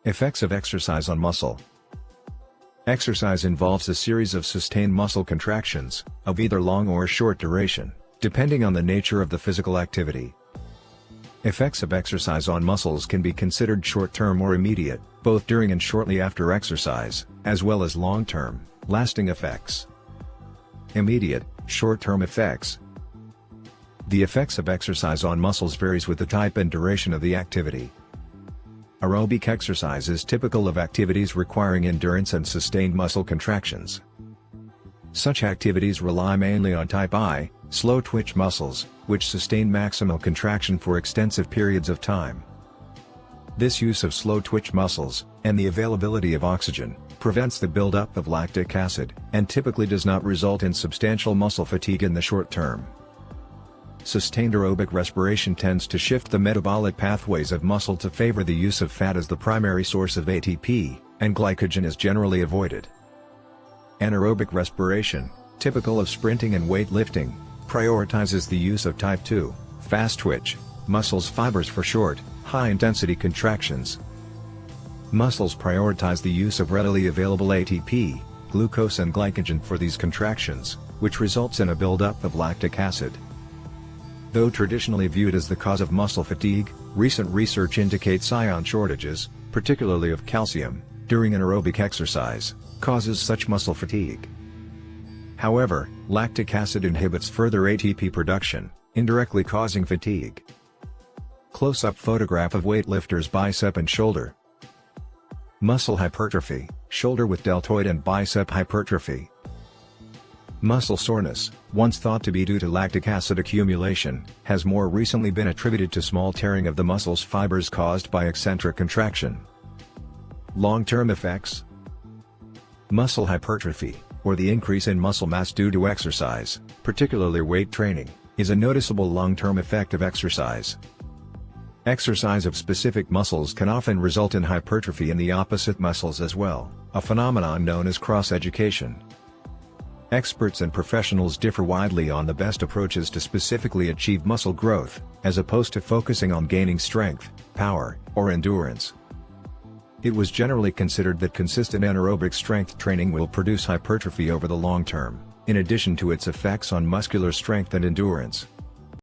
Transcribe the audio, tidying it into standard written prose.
Effects of exercise on muscle. Exercise involves a series of sustained muscle contractions, of either long or short duration, depending on the nature of the physical activity. Effects of exercise on muscles can be considered short-term or immediate, both during and shortly after exercise, as well as long-term, lasting effects. Immediate, short-term effects. The effects of exercise on muscles varies with the type and duration of the activity. Aerobic exercise is typical of activities requiring endurance and sustained muscle contractions. Such activities rely mainly on type I, slow twitch muscles, which sustain maximal contraction for extensive periods of time. This use of slow twitch muscles, and the availability of oxygen, prevents the buildup of lactic acid, and typically does not result in substantial muscle fatigue in the short term. Sustained aerobic respiration tends to shift the metabolic pathways of muscle to favor the use of fat as the primary source of ATP, and glycogen is generally avoided. Anaerobic respiration, typical of sprinting and weightlifting, prioritizes the use of type II, fast twitch, muscles fibers for short, high-intensity contractions. Muscles prioritize the use of readily available ATP, glucose and glycogen for these contractions, which results in a buildup of lactic acid. Though traditionally viewed as the cause of muscle fatigue, recent research indicates ion shortages, particularly of calcium, during anaerobic exercise, causes such muscle fatigue. However, lactic acid inhibits further ATP production, indirectly causing fatigue. Close-up photograph of weightlifter's bicep and shoulder. Muscle hypertrophy, shoulder with deltoid and bicep hypertrophy. Muscle soreness, once thought to be due to lactic acid accumulation, has more recently been attributed to small tearing of the muscle's fibers caused by eccentric contraction. Long-term effects. Muscle hypertrophy, or the increase in muscle mass due to exercise, particularly weight training, is a noticeable long-term effect of exercise. Exercise of specific muscles can often result in hypertrophy in the opposite muscles as well, a phenomenon known as cross-education. Experts and professionals differ widely on the best approaches to specifically achieve muscle growth, as opposed to focusing on gaining strength, power, or endurance. It was generally considered that consistent anaerobic strength training will produce hypertrophy over the long term, in addition to its effects on muscular strength and endurance.